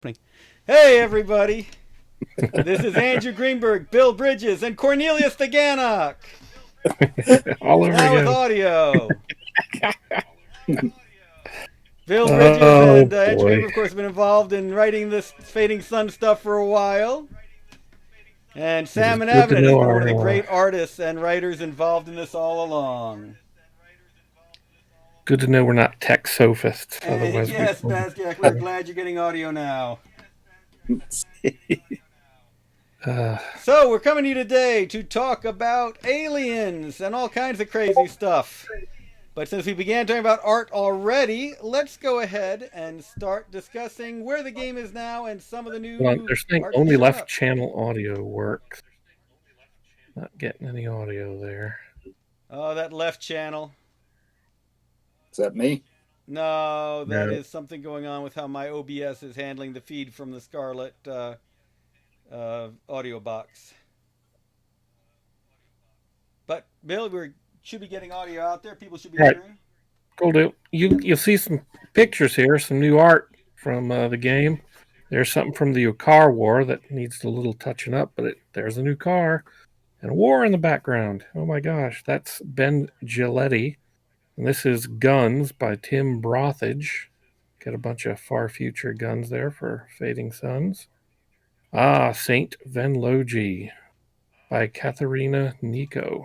Hey, everybody. This is Andrew Greenberg, Bill Bridges, and Cornelius the Gannock. All over Now with again. audio. Bill Bridges Oh and Andrew boy. Greenberg, of course, have been involved in writing this Fading Sun stuff for a while. And It is Sam and good to Avenett has know been one of the our great artists and writers involved in this all along. good to know we're not tech sophists, And otherwise we yes, Bastiak, we're glad you're getting audio now. uh So, we're coming to you today to talk about aliens and all kinds of crazy stuff. But since we began talking about art already, let's go ahead and start discussing where the game is now and some of the well, new they're saying art that only showed left up. channel audio works. Not getting any audio there. Oh, that left channel. Is that me? No, that No. is something going on with how my OBS is handling the feed from the Scarlet audio box. But Bill, we should be getting audio out there. People should be All right, hearing. cool deal. You'll see some pictures here, some new art from the game. There's something from the Ukar War that needs a little touching up, but there's a new car and a war in the background. Oh my gosh, that's Ben Giletti. And this is Guns by Tim Brothage. Got a bunch of far future guns there for Fading Suns. Ah, Saint Venlogi by Katharina Nico.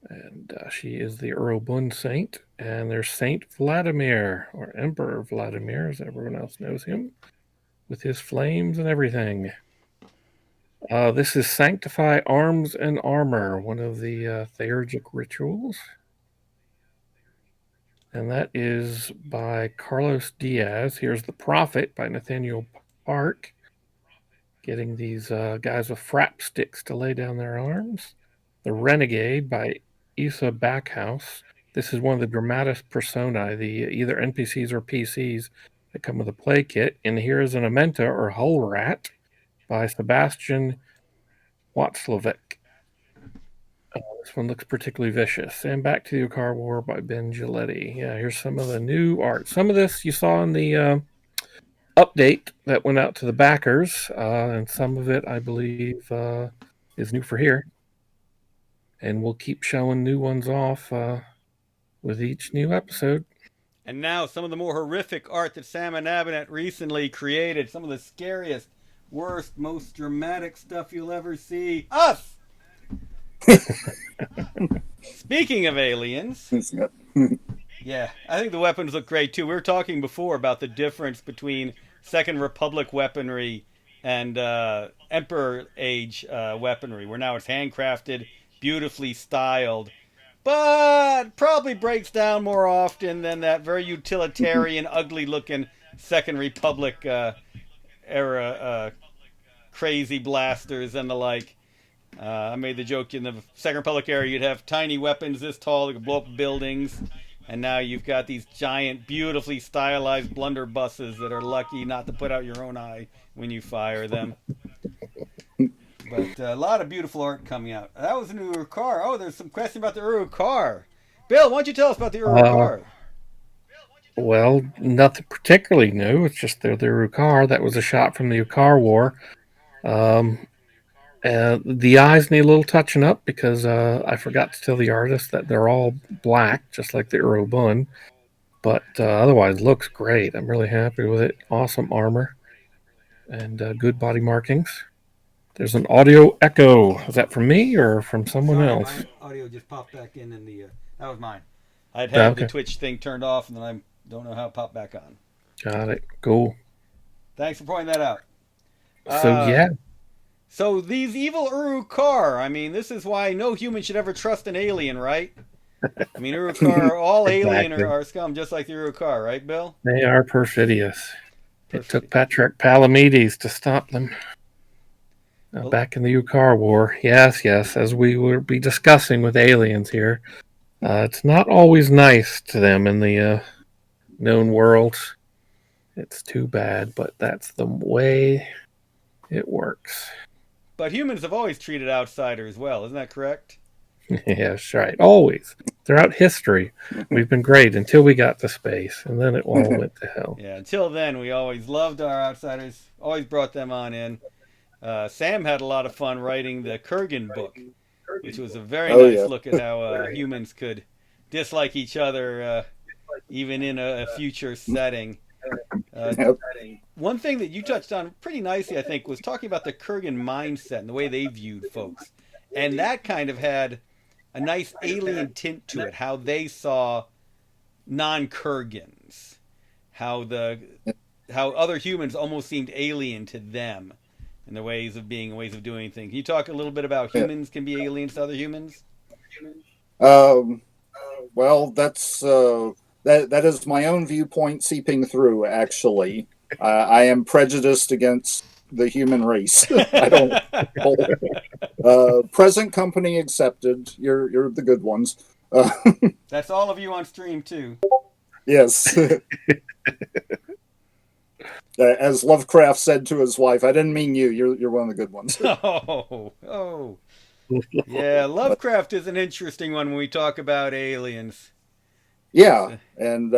And she is the Urobun saint. And there's Saint Vladimir, or Emperor Vladimir, as everyone else knows him, with his flames and everything. This is Sanctify Arms and Armor, one of the theurgic rituals. And that is by Carlos Diaz. Here's The Prophet by Nathaniel Park, getting these guys with frap sticks to lay down their arms. The Renegade by Isa Backhouse. This is one of the dramatis personae, the either NPCs or PCs that come with a play kit. And here is an Amenta or Hull Rat by Sebastian Watzlawick. This one looks particularly vicious. And Back to the Ukar War by Ben Giletti. Yeah, here's some of the new art. Some of this you saw in the update that went out to the backers, and some of it, I believe, is new for here. And we'll keep showing new ones off with each new episode. And now some of the more horrific art that Sam and Abinet recently created. Some of the scariest, worst, most dramatic stuff you'll ever see. Us! Speaking of aliens, yeah, I think the weapons look great too. We were talking before about the difference between Second Republic weaponry and Emperor Age weaponry, where now it's handcrafted, beautifully styled, but probably breaks down more often than that very utilitarian, ugly looking Second Republic era crazy blasters and the like. I made the joke in the Second Republic era, you'd have tiny weapons this tall that could blow up buildings. And now you've got these giant, beautifully stylized blunderbusses that are lucky not to put out your own eye when you fire them. But a lot of beautiful art coming out. That was an Urukar. Oh, there's some question about the Urukar. Bill, why don't you tell us about the Uh, Urukar? well, nothing particularly new. It's just the Ukar. That was a shot from the Ukar War. Um, the eyes need a little touching up because I forgot to tell the artist that they're all black, just like the Urobun. But otherwise, looks great. I'm really happy with it. Awesome armor and good body markings. There's an audio echo. Is that from me or from someone Sorry, else? my audio just popped back in the. That was mine. I'd had the Okay, Twitch thing turned off, and then I don't know how it popped back on. got it. Cool. Thanks for pointing that out. So Uh, yeah, so these evil Urukar, I mean, this is why no human should ever trust an alien, right? I mean, Urukar, all alien exactly. are scum, just like the Urukar, right, Bill? They are perfidious. It took Perfidy. Patrick Palamedes to stop them. Well, Back in the Ukar War, yes, yes, as we will be discussing with aliens here, it's not always nice to them in the known world. It's too bad, but that's the way it works. but humans have always treated outsiders well, isn't that correct? Yes, right. Always. throughout history, we've been great until we got to space, and then it all went to hell. Yeah, until then, we always loved our outsiders, always brought them on in. Sam had a lot of fun writing the Kurgan book, which was a very nice look at how humans could dislike each other, even in a future setting. One thing that you touched on pretty nicely, I think, was talking about the Kurgan mindset and the way they viewed folks. And that kind of had a nice alien tint to it, how they saw non-Kurgans, how other humans almost seemed alien to them in their ways of being, ways of doing things. Can you talk a little bit about humans can be aliens to other humans? Well, that's that is my own viewpoint seeping through. Actually, I am prejudiced against the human race. I don't. Present company accepted. You're the good ones. That's all of you on stream too. Yes. As Lovecraft said to his wife, "I didn't mean you. You're one of the good ones." Oh. Yeah, Lovecraft is an interesting one when we talk about aliens. Yeah, and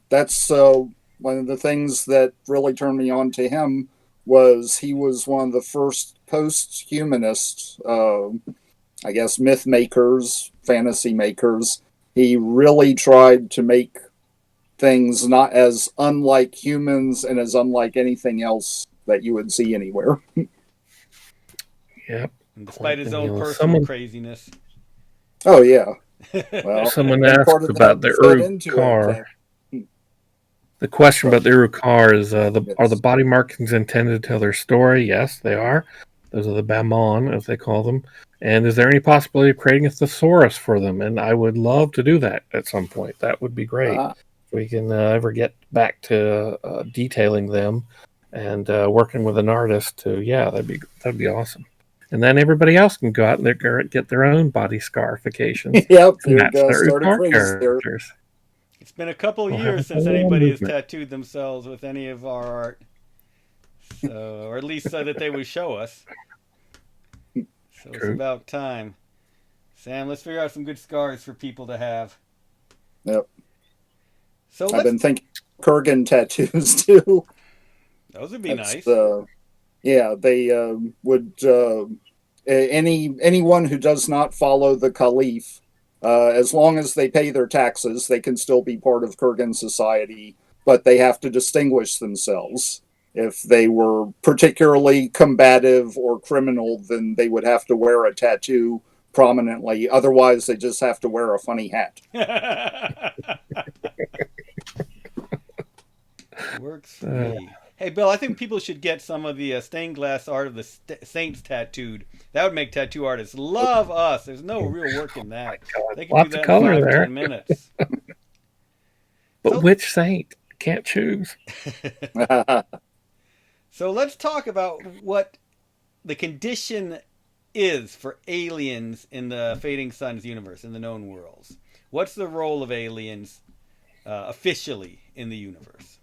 that's one of the things that really turned me on to him was he was one of the first post-humanist, I guess, myth makers, fantasy makers. He really tried to make things not as unlike humans and as unlike anything else that you would see anywhere. Yep. And despite his own personal craziness. Oh, yeah. Well, someone asked about the Uruk-hai. The question about the Uruk-hai is, are the body markings intended to tell their story? Yes, they are. Those are the Bamon, as they call them. And is there any possibility of creating a thesaurus for them? And I would love to do that at some point. That would be great. If we can ever get back to detailing them and working with an artist to, that'd be awesome. And then everybody else can go out and get their own body scarifications. Yep, you're going to start a craze there. It's been a couple years since anybody has tattooed themselves with any of our art. So, or at least so that they would show us. So it's about time. Sam, let's figure out some good scars for people to have. Yep. So I've been thinking Kurgan tattoos too. Those would be nice. Yeah, they would. Anyone who does not follow the Caliph, as long as they pay their taxes, they can still be part of Kurgan society, but they have to distinguish themselves. If they were particularly combative or criminal, then they would have to wear a tattoo prominently. Otherwise, they just have to wear a funny hat. Works for me. Hey, Bill, I think people should get some of the stained glass art of the saints tattooed. That would make tattoo artists love us. There's no real work in that. They can do that in 5-10 minutes. But which saint? Can't choose. So let's talk about what the condition is for aliens in the Fading Suns universe, in the known worlds. What's the role of aliens officially in the universe?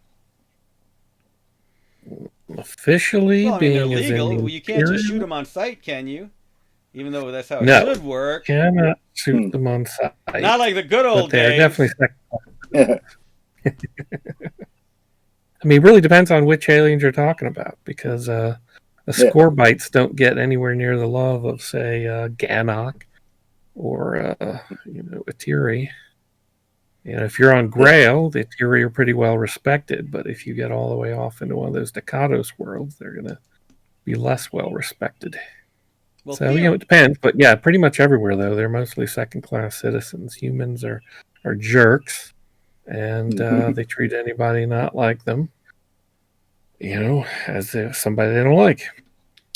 Officially, well, I mean, they're legal. You can't just shoot them on sight, can you? Even though that's how it should work. Cannot shoot them on sight. Not like the good old days. Definitely. I mean, it really depends on which aliens you're talking about, because the Scorbites don't get anywhere near the love of, say, Ganok or Atiri. If you're on Grail, the Atiri are pretty well respected, but if you get all the way off into one of those Dakados worlds, they're going to be less well respected. Well, so, it depends. But yeah, pretty much everywhere, though, they're mostly second-class citizens. Humans are jerks, and they treat anybody not like them, as somebody they don't like.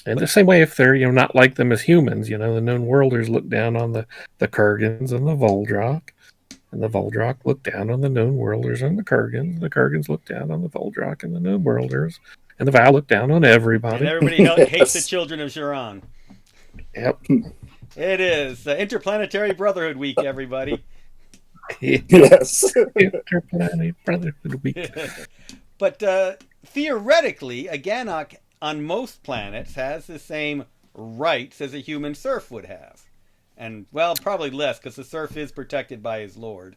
And the same way, if they're, not like them as humans, the known worlders look down on the Kurgans and the Voldrak. And the Voldrak look down on the known worlders and the Kurgans. The Kurgans look down on the Voldrak and the known worlders. And the Val look down on everybody. And everybody hates the children of Sharon. Yep. It is Interplanetary Brotherhood Week, everybody. Yes. Interplanetary Brotherhood Week. But theoretically, a Ganok on most planets has the same rights as a human serf would have. And, well, probably less, because the serf is protected by his lord.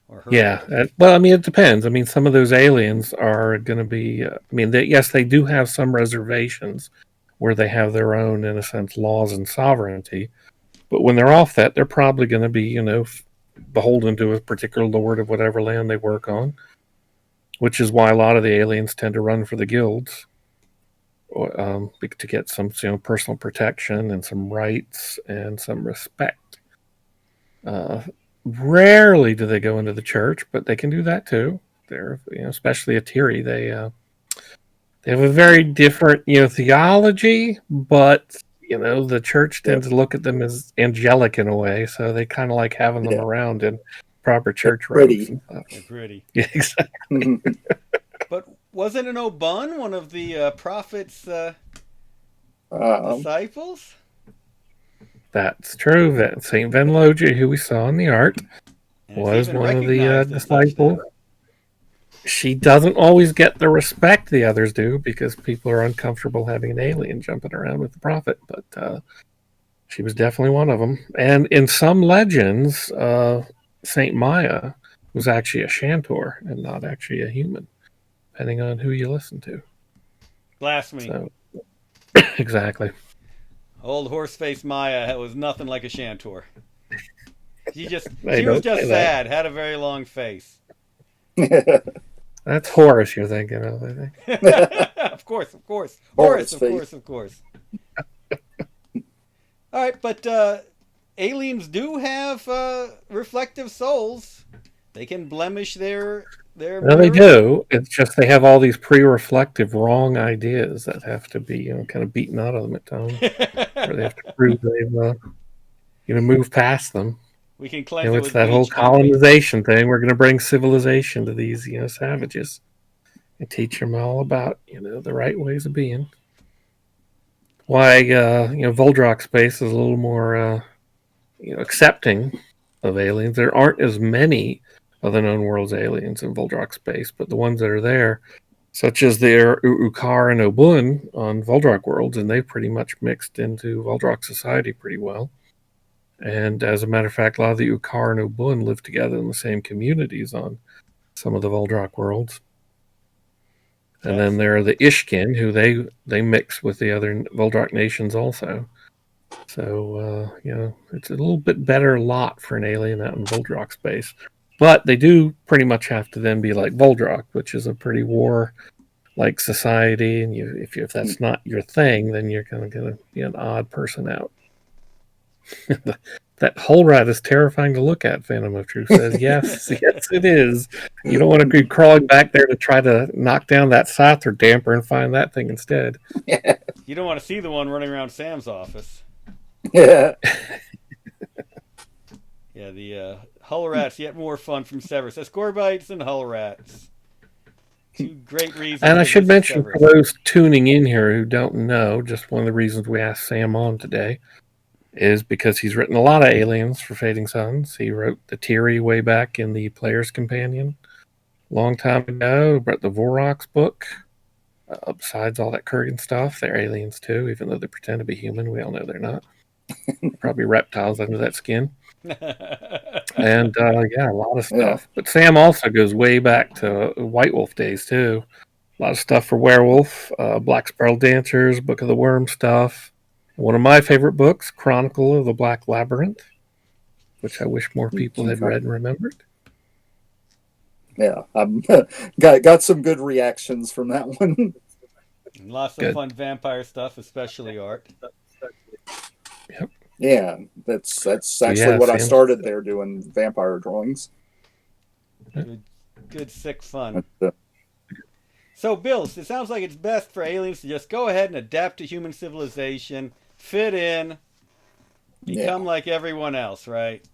Or her Yeah. lord. Well, I mean, it depends. I mean, some of those aliens are going to be, yes, they do have some reservations where they have their own, in a sense, laws and sovereignty. But when they're off that, they're probably going to be, beholden to a particular lord of whatever land they work on, which is why a lot of the aliens tend to run for the guilds to get some, personal protection and some rights and some respect. Rarely do they go into the church, but they can do that too. They're, especially a Tiri, they have a very different, theology, but the church tends to look at them as angelic in a way, so they kind of like having them around in proper church robes and stuff. They're pretty. Yeah, exactly. But wasn't an Obun one of the prophet's disciples? That's true. That Saint Venlogia, who we saw in the art, was one of the disciples. She doesn't always get the respect the others do because people are uncomfortable having an alien jumping around with the prophet, but she was definitely one of them. And in some legends, Saint Maya was actually a Shantor and not actually a human, depending on who you listen to. Blasphemy. So, exactly. Old horse-faced Maya was nothing like a Shantor. She was just sad, had a very long face. That's Horus you're thinking of, I think. Of course. Horus, of course. All right, but aliens do have reflective souls. They can blemish their No, they do. It's just they have all these pre-reflective wrong ideas that have to be, kind of beaten out of them at times, or they have to prove they've, moved past them. We can cleanse it it's with that whole bleach, colonization thing. We're going to bring civilization to these, savages, and teach them all about, the right ways of being. Why, Voldrock space is a little more, accepting of aliens. There aren't as many of the known world's aliens in Voldrock space, but the ones that are there, such as the Ukar and Obun on Voldrock worlds, and they've pretty much mixed into Voldrock society pretty well. And as a matter of fact, a lot of the Ukar and Obun live together in the same communities on some of the Voldrock worlds. And then there are the Ishkin, who they mix with the other Voldrock nations also. So, it's a little bit better lot for an alien out in Voldrock space. But they do pretty much have to then be like Voldrock, which is a pretty war-like society. And if that's not your thing, then you're kind of going to be an odd person out. That hull rat is terrifying to look at, Phantom of Truth says. Yes, yes, it is. You don't want to be crawling back there to try to knock down that Sather damper and find that thing instead. You don't want to see the one running around Sam's office. Yeah. Yeah, the hull rats, yet more fun from Severus. Escorbites and hull rats. Two great reasons. And I should mention for those tuning in here who don't know, just one of the reasons we asked Sam on today is because he's written a lot of aliens for Fading Suns. He wrote the Tiri way back in the Player's Companion a long time ago. Wrote the Vorox book. Besides all that Kurgan stuff, they're aliens too, even though they pretend to be human. We all know they're not. Probably reptiles under that skin. And a lot of stuff. Yeah. But Sam also goes way back to White Wolf days too. A lot of stuff for Werewolf, Black Spiral Dancers, Book of the Worm stuff. One of my favorite books, Chronicle of the Black Labyrinth, which I wish more people had read and remembered. Yeah, got some good reactions from that one. Lots of fun vampire stuff, especially art. Yep. Yeah, that's actually what I started there, doing vampire drawings. Good sick fun. So, Bill, it sounds like it's best for aliens to just go ahead and adapt to human civilization, fit in, become like everyone else, right?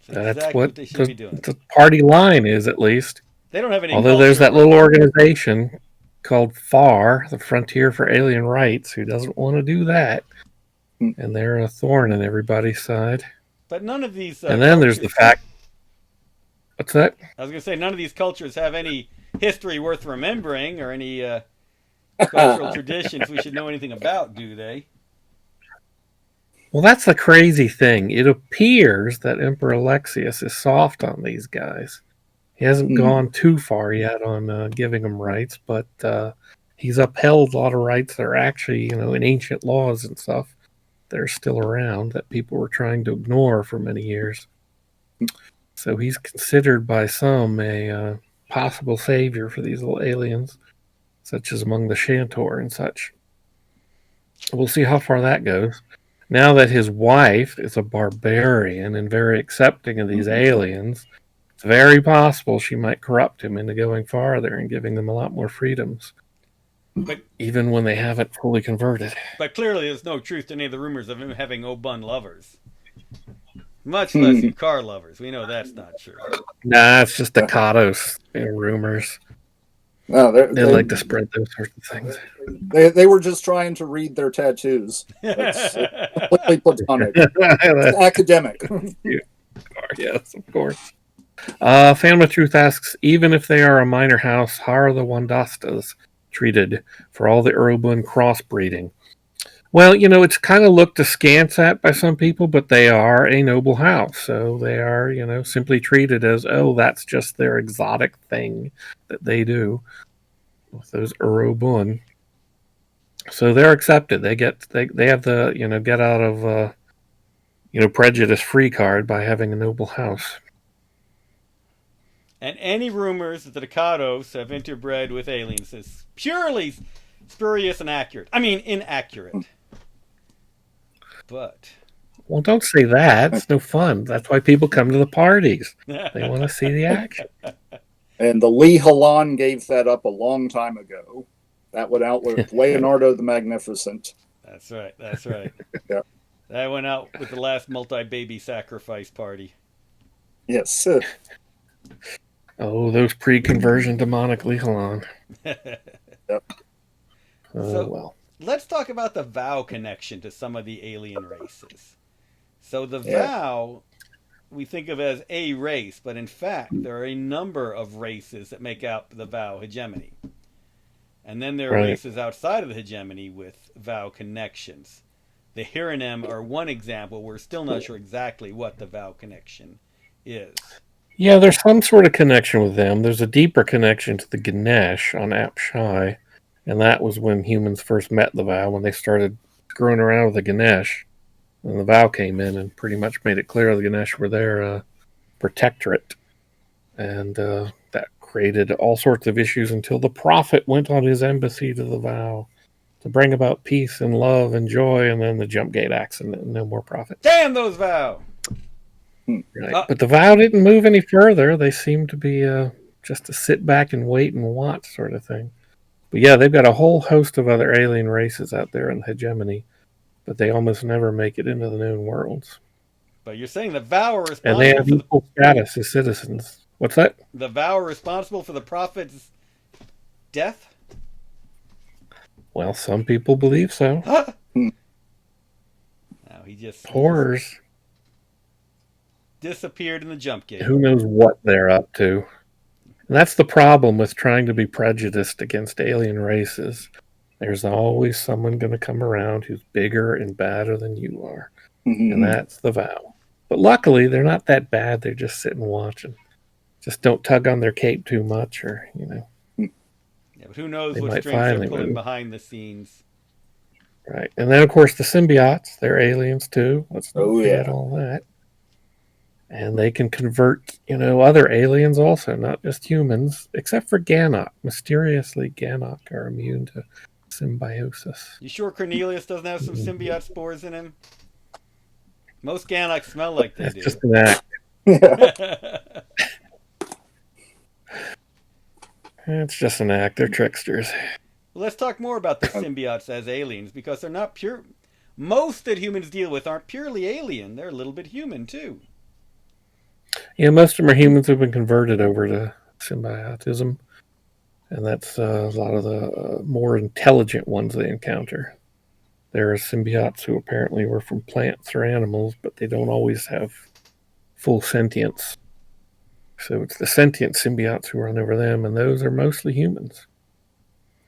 That's exactly what they should be doing. The party line is, at least. They don't have any. Although there's that little organization called FAR, the Frontier for Alien Rights, who doesn't want to do that. And they're a thorn in everybody's side. But none of these. And then there's the fact. What's that? I was going to say, none of these cultures have any history worth remembering or any cultural traditions we should know anything about, do they? Well, that's the crazy thing. It appears that Emperor Alexius is soft on these guys. He hasn't gone too far yet on giving them rights, but he's upheld a lot of rights that are actually, in ancient laws and stuff that are still around that people were trying to ignore for many years. So he's considered by some a possible savior for these little aliens, such as among the Shantor and such. We'll see how far that goes. Now that his wife is a barbarian and very accepting of these aliens, it's very possible she might corrupt him into going farther and giving them a lot more freedoms. But even when they haven't fully converted. But clearly there's no truth to any of the rumors of him having Obun lovers. Much less Ukar lovers. We know that's not true. Nah, it's just Akados rumors. No, they like to spread those sorts of things. They were just trying to read their tattoos. It's completely platonic. It's academic. Yes, of course. Fan of Truth asks, even if they are a minor house, how are the Wandastas treated for all the Urobun crossbreeding? Well, it's kind of looked askance at by some people, but they are a noble house. So they are, simply treated as, that's just their exotic thing that they do with those Urobun. So they're accepted. They have the, get out of, prejudice free card by having a noble house. And any rumors that the Akados have interbred with aliens is purely spurious and inaccurate. But well, don't say that. It's no fun. That's why people come to the parties. They want to see the action. And the Lee Halan gave that up a long time ago. That went out with Leonardo the Magnificent. That's right. Yeah. That went out with the last multi-baby sacrifice party. Yes. Oh, those pre-conversion demonic Lee Halan. Yep. Well. Let's talk about the Vow connection to some of the alien races. So the Vow, we think of as a race, but in fact, there are a number of races that make up the Vow hegemony. And then there are races outside of the hegemony with Vow connections. The Hiranem are one example. We're still not sure exactly what the Vow connection is. Yeah, there's some sort of connection with them. There's a deeper connection to the Ganesh on Apshai. And that was when humans first met the Vow, when they started screwing around with the Ganesh. And the Vow came in and pretty much made it clear the Ganesh were their protectorate. And that created all sorts of issues until the prophet went on his embassy to the Vow to bring about peace and love and joy, and then the jump gate accident and no more prophet. Damn those Vow! Right. But the Vow didn't move any further. They seemed to be just to sit back and wait and watch sort of thing. But yeah, they've got a whole host of other alien races out there in the hegemony, but they almost never make it into the known worlds. But you're saying the Vow are responsible and they have equal status as citizens. What's that? The Vow are responsible for the prophet's death? Well, some people believe so. No, he just horrors disappeared in the jump gate. Who knows what they're up to? And that's the problem with trying to be prejudiced against alien races. There's always someone going to come around who's bigger and badder than you are. Mm-hmm. And that's the Vow. But luckily, they're not that bad. They're just sitting watching. Just don't tug on their cape too much, or, Yeah, but who knows what strings they're pulling behind the scenes. Right. And then, of course, the symbiotes. They're aliens, too. Let's not forget all that. And they can convert, other aliens also, not just humans, except for Ganok. Mysteriously, Ganok are immune to symbiosis. You sure Cornelius doesn't have some symbiote spores in him? Most Ganok smell like they do. Just an act. It's just an act. They're tricksters. Well, let's talk more about the symbiotes as aliens, because they're not pure. Most that humans deal with aren't purely alien. They're a little bit human, too. Yeah, most of them are humans who've been converted over to symbiotism. And that's a lot of the more intelligent ones they encounter. There are symbiotes who apparently were from plants or animals, but they don't always have full sentience. So it's the sentient symbiotes who run over them, and those are mostly humans.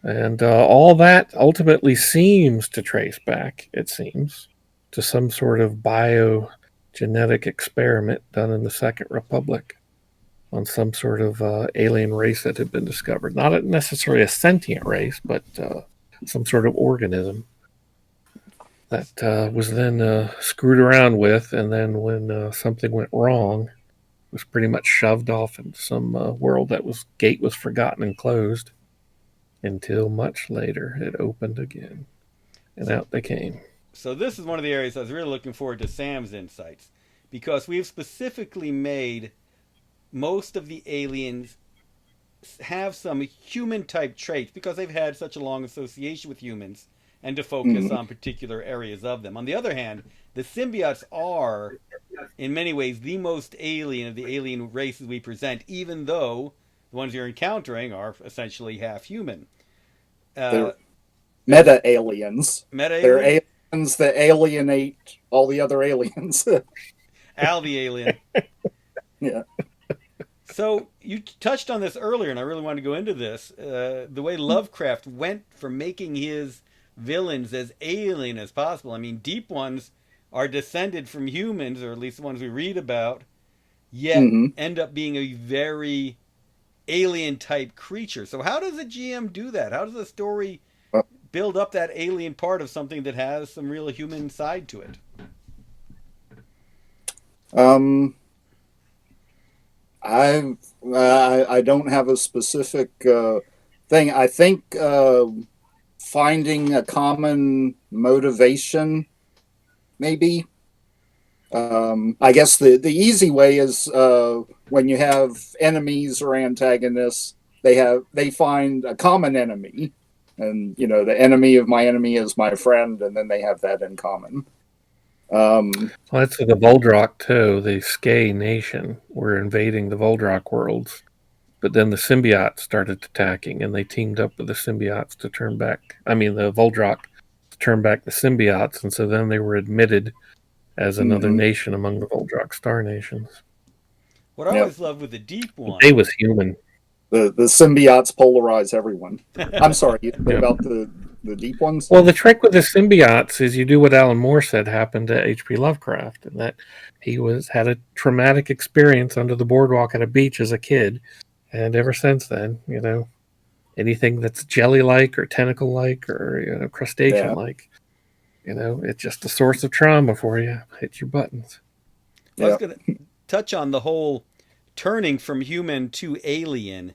And all that ultimately seems to trace back, it seems, to some sort of biogenetic experiment done in the Second Republic on some sort of alien race that had been discovered. Not necessarily a sentient race, but some sort of organism that was then screwed around with, and then when something went wrong, was pretty much shoved off into some world that gate was forgotten and closed until much later it opened again, and out they came. So this is one of the areas I was really looking forward to Sam's insights, because we've specifically made most of the aliens have some human type traits because they've had such a long association with humans, and to focus on particular areas of them. On the other hand, the symbiotes are in many ways the most alien of the alien races we present, even though the ones you're encountering are essentially half human. They're meta aliens. Meta They're alien? aliens that alienate all the other aliens. Al the alien. Yeah. So you touched on this earlier, and I really want to go into this. The way Lovecraft went for making his villains as alien as possible. I mean, deep ones are descended from humans, or at least the ones we read about, yet end up being a very alien type creature. So how does a GM do that? How does a story build up that alien part of something that has some real human side to it? I don't have a specific thing. I think finding a common motivation, maybe. I guess the easy way is when you have enemies or antagonists, they find a common enemy, and the enemy of my enemy is my friend, and then they have that in common. Well, that's the Voldrak too. The Skay nation were invading the Voldrak worlds, but then the symbiotes started attacking, and they teamed up with the symbiotes to turn back. I mean, the Voldrak to turn back the symbiotes, and so then they were admitted as another nation among the Voldrak star nations. What I always loved with the deep one, they was human. The symbiotes polarize everyone. I'm sorry, about the deep ones? Well, the trick with the symbiotes is you do what Alan Moore said happened to H.P. Lovecraft, and that he had a traumatic experience under the boardwalk at a beach as a kid, and ever since then, anything that's jelly-like or tentacle-like or crustacean-like, it's just a source of trauma for you. Hit your buttons. I was going to touch on the whole turning from human to alien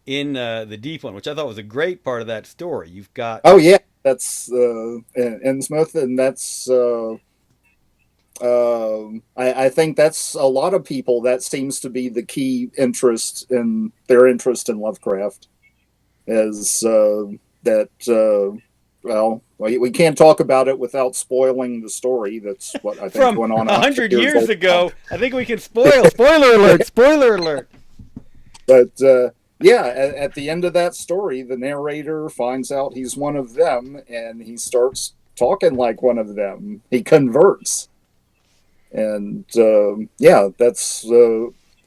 in the deep one, which I thought was a great part of that story. You've got that's Innsmouth, and that's I think that's a lot of people. That seems to be the key interest in Lovecraft, is that. Well, we can't talk about it without spoiling the story. That's what I think from went on 100 years ago. I think we can spoil. Spoiler alert! Spoiler alert! But at the end of that story, the narrator finds out he's one of them, and he starts talking like one of them. He converts, and that's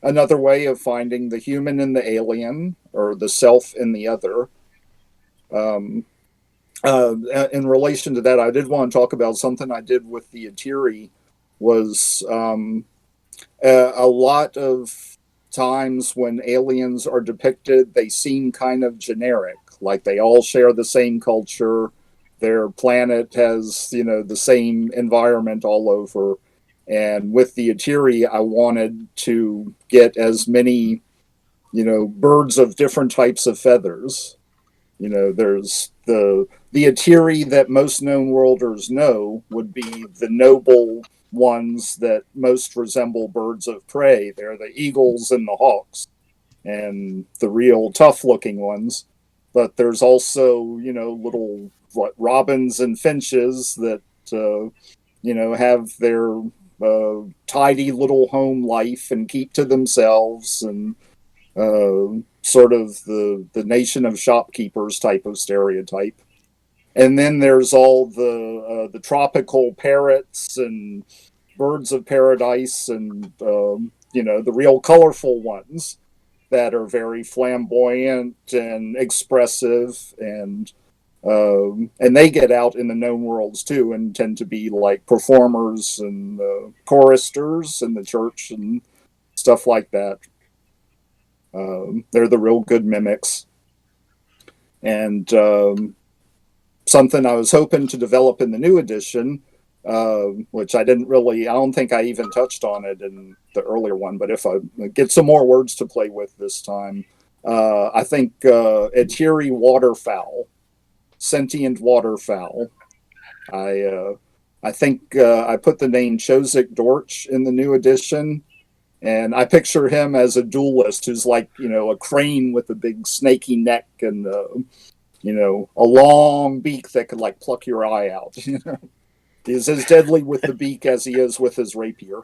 another way of finding the human in the alien, or the self in the other. In relation to that, I did want to talk about something I did with the Atiri. Was a lot of times when aliens are depicted, they seem kind of generic, like they all share the same culture, their planet has the same environment all over. And with the Atiri, I wanted to get as many birds of different types of feathers. There's the Atiri that most known worlders know would be the noble ones that most resemble birds of prey. They're the eagles and the hawks, and the real tough-looking ones. But there's also, little robins and finches that, have their tidy little home life and keep to themselves, and sort of the nation of shopkeepers type of stereotype. And then there's all the tropical parrots and birds of paradise, and the real colorful ones that are very flamboyant and expressive, and And they get out in the known worlds too, and tend to be like performers and choristers in the church and stuff like that. They're the real good mimics. And something I was hoping to develop in the new edition, which I don't think I even touched on it in the earlier one, but if I get some more words to play with this time, I think Etiri waterfowl, sentient waterfowl. I think I put the name Chozik Dorch in the new edition, and I picture him as a duelist who's like, a crane with a big snaky neck and, a long beak that could like pluck your eye out. He's as deadly with the beak as he is with his rapier.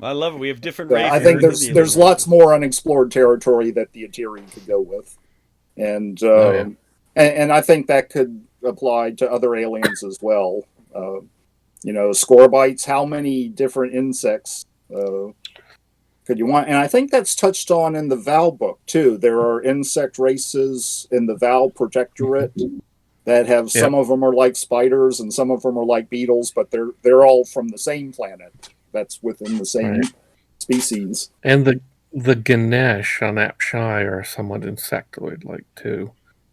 I love it. We have different races. I think there's lots more unexplored territory that the Etiri could go with, and and I think that could apply to other aliens as well. Scorbites. How many different insects could you want? And I think that's touched on in the Val book too. There are insect races in the Val Protectorate that have some of them are like spiders and some of them are like beetles, but they're all from the same planet. That's within the same species. And the Ganesh on Apshai are somewhat insectoid-like too.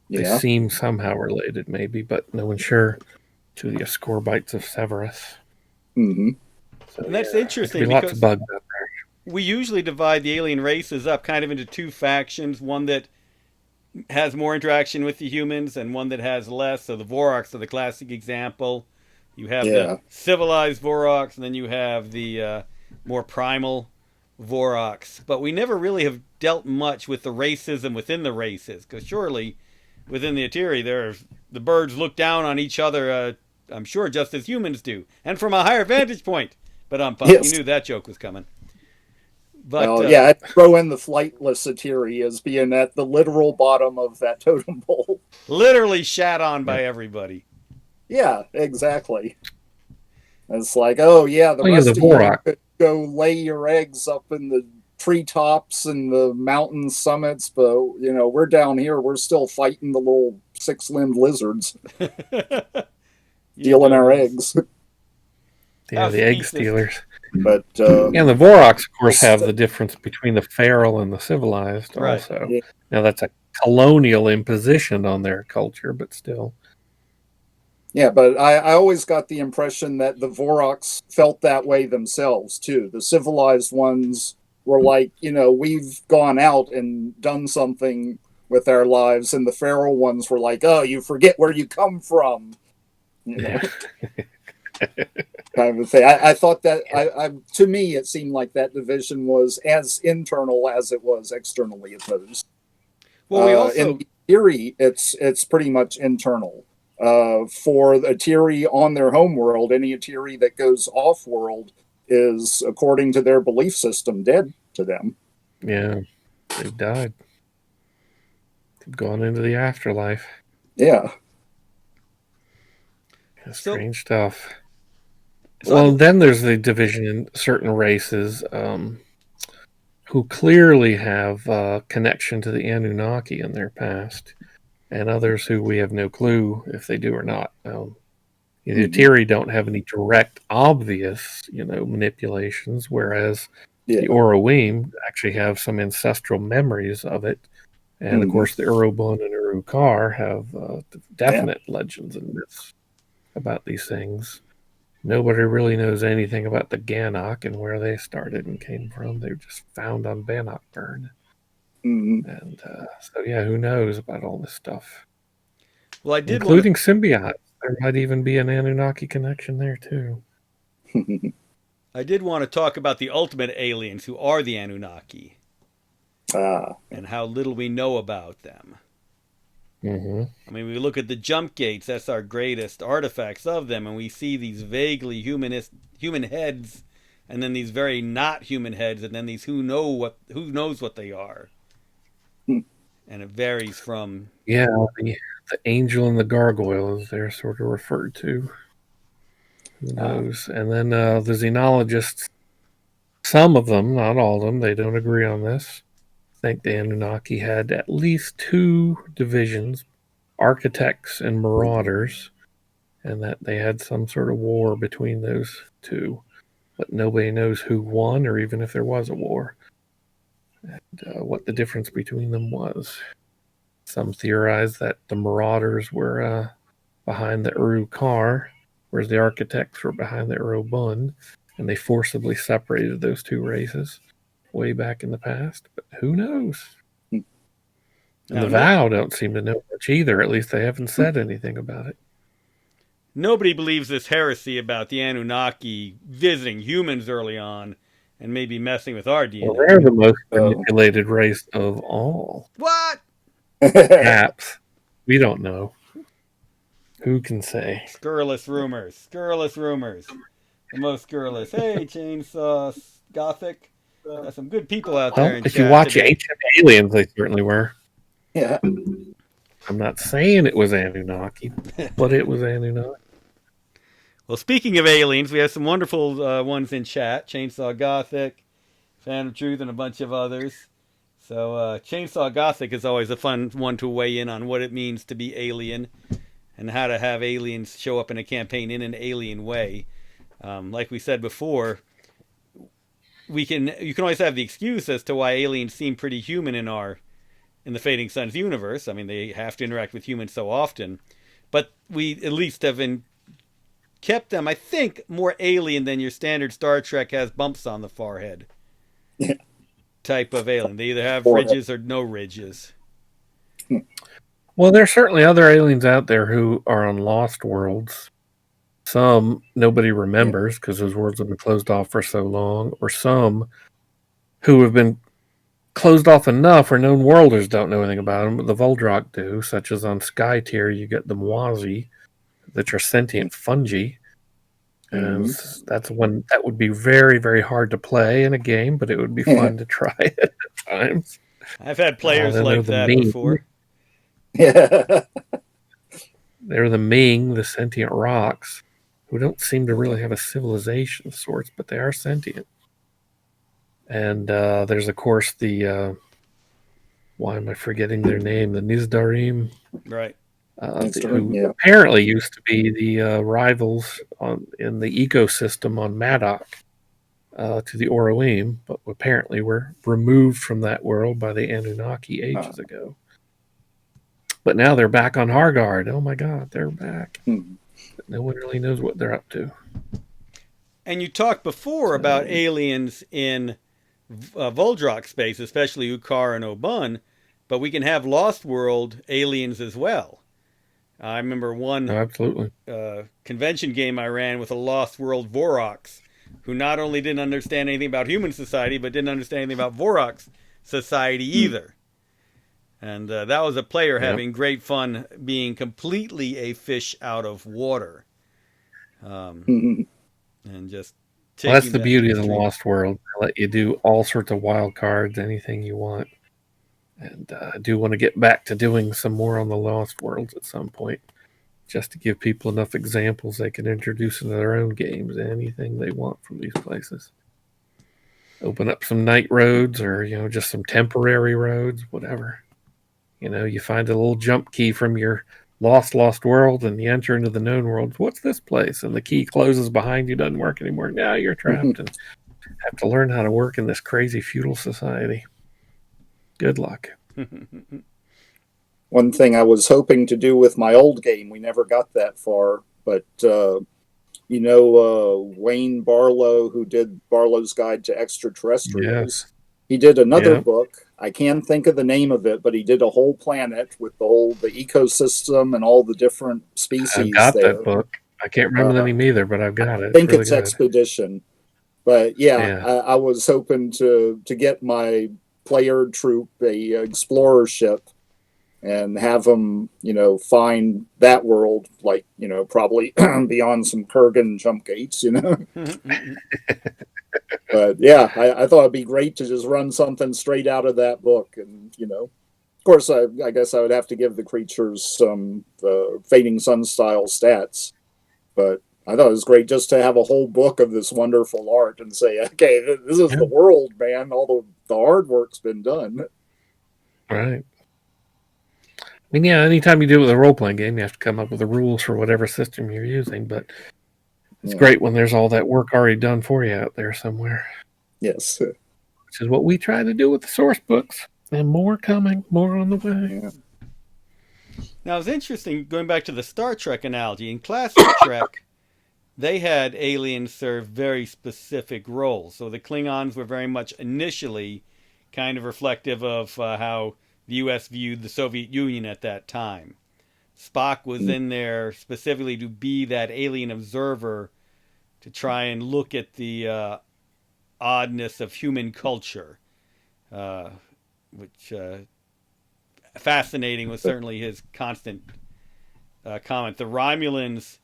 They seem somehow related, maybe, but no one's sure. To the Ascorbites of Severus. Mm-hmm. So, and that's interesting because lots of bugs out there. We usually divide the alien races up kind of into two factions, one that has more interaction with the humans and one that has less. So the Voroks are the classic example. You have the civilized Voroks, and then you have the more primal Voroks. But we never really have dealt much with the racism within the races, because surely within the Etiri, the birds look down on each other, I'm sure, just as humans do, and from a higher vantage point. But you knew that joke was coming. But I'd throw in the flightless Etiri as being at the literal bottom of that totem pole. Literally shat on by everybody. Yeah, exactly. It's like, the rest of you could go lay your eggs up in the treetops and the mountain summits, but we're down here. We're still fighting the little six-limbed lizards, stealing our eggs. Yeah, the egg stealers. But and the Voroks, of course, have the difference between the feral and the civilized. Also, now that's a colonial imposition on their culture, but still. Yeah, but I always got the impression that the Voroks felt that way themselves too. The civilized ones were like, we've gone out and done something with our lives, and the feral ones were like, oh, you forget where you come from. Kind of a thing. I thought that to me it seemed like that division was as internal as it was externally opposed. Well, we also in theory, it's pretty much internal. For the Etiri on their home world, any Etiri that goes off world is, according to their belief system, dead to them. Yeah, they've died. They've gone into the afterlife. Yeah. Strange stuff. Well, then there's the division in certain races who clearly have connection to the Anunnaki in their past, and others who we have no clue if they do or not. The Etiri don't have any direct, obvious, manipulations, whereas the Orowim actually have some ancestral memories of it. And, of course, the Urubun and Urukar have definite legends and myths about these things. Nobody really knows anything about the Ganok and where they started and came from. They were just found on Bannockburn. And who knows about all this stuff? Well, including symbiotes. There might even be an Anunnaki connection there, too. I did want to talk about the ultimate aliens who are the Anunnaki. And how little we know about them. Mm-hmm. I mean, we look at the jump gates, that's our greatest artifacts of them, and we see these vaguely human heads, and then these very not human heads, and then these who knows what they are. And it varies from... Yeah, the angel and the gargoyle, as they're sort of referred to. Who knows? And then the xenologists, some of them, not all of them, they don't agree on this. I think the Anunnaki had at least 2 divisions architects and marauders, and that they had some sort of war between those two. But nobody knows who won, or even if there was a war, and what the difference between them was. Some theorize that the marauders were behind the Uruk-hai, whereas the architects were behind the Uruk-bun, and they forcibly separated those two races way back in the past. But who knows? And the Vow don't seem to know much either. At least they haven't said anything about it. Nobody believes this heresy about the Anunnaki visiting humans early on and maybe messing with our DNA. Well, they're the most manipulated race of all. What? Perhaps. We don't know. Who can say? Scurrilous rumors. Scurrilous rumors. The most scurrilous. Hey, Chainsaw Gothic. Got some good people out there in if chat you watch today. Ancient Aliens, they certainly were. Yeah. I'm not saying it was Anunnaki, but it was Anunnaki. Well, speaking of aliens, we have some wonderful ones in chat. Chainsaw Gothic, Fan of Truth, and a bunch of others. So Chainsaw Gothic is always a fun one to weigh in on what it means to be alien and how to have aliens show up in a campaign in an alien way. Like we said before, you can always have the excuse as to why aliens seem pretty human in the Fading Suns universe. I mean, they have to interact with humans so often, but we at least have kept them, I think, more alien than your standard Star Trek has bumps on the forehead. Yeah. Type of alien. They either have ridges or no ridges. Well, there's certainly other aliens out there who are on lost worlds. Some nobody remembers because those worlds have been closed off for so long, or some who have been closed off enough where known worlders don't know anything about them, but the Voldrak do, such as on Sky Tier, you get the Mwazi, that are sentient fungi. And that's one that would be very, very hard to play in a game, but it would be fun to try at times. I've had players like that before. Yeah. They're the Ming, the sentient rocks, who don't seem to really have a civilization of sorts, but they are sentient. And there's, of course, the why am I forgetting their name? The Nizdarim. Right. Who apparently used to be the rivals in the ecosystem on Madoc to the Oroim, but apparently were removed from that world by the Anunnaki ages ago. But now they're back on Hargard. Oh my God, they're back. But no one really knows what they're up to. And you talked before about aliens in Voldrak space, especially Ukar and Obun, but we can have Lost World aliens as well. I remember one convention game I ran with a Lost World Vorox, who not only didn't understand anything about human society, but didn't understand anything about Vorox society either. And that was a player having great fun being completely a fish out of water. And just taking that's the beauty of the Lost World. They let you do all sorts of wild cards, anything you want. And I do want to get back to doing some more on the Lost Worlds at some point, just to give people enough examples they can introduce into their own games, anything they want from these places. Open up some night roads or, just some temporary roads, whatever. You find a little jump key from your lost world and you enter into the known world. What's this place? And the key closes behind you, doesn't work anymore. Now you're trapped and have to learn how to work in this crazy feudal society. Good luck. One thing I was hoping to do with my old game, we never got that far, but Wayne Barlow, who did Barlow's Guide to Extraterrestrials, he did another book. I can't think of the name of it, but he did a whole planet with the ecosystem and all the different species. I've got that book. I can't remember the name either, but I've got it. I think it's Expedition. But I was hoping to get my player troop a explorer ship and have them, find that world, like, probably beyond some Kurgan jump gates, But I thought it'd be great to just run something straight out of that book. And, of course, I guess I would have to give the creatures some Fading Sun style stats. But I thought it was great just to have a whole book of this wonderful art and say, okay, this is the world, man. All the hard work's been done. Right. mean, yeah, anytime you do it with a role-playing game, you have to come up with the rules for whatever system you're using, but it's great when there's all that work already done for you out there somewhere. Yes. Which is what we try to do with the source books. And more coming, more on the way. Yeah. Now, it's interesting, going back to the Star Trek analogy. In classic Trek, they had aliens serve very specific roles. So the Klingons were very much initially kind of reflective of how the U.S. viewed the Soviet Union at that time. Spock was in there specifically to be that alien observer to try and look at the oddness of human culture, which fascinating was certainly his constant comment. The Romulans,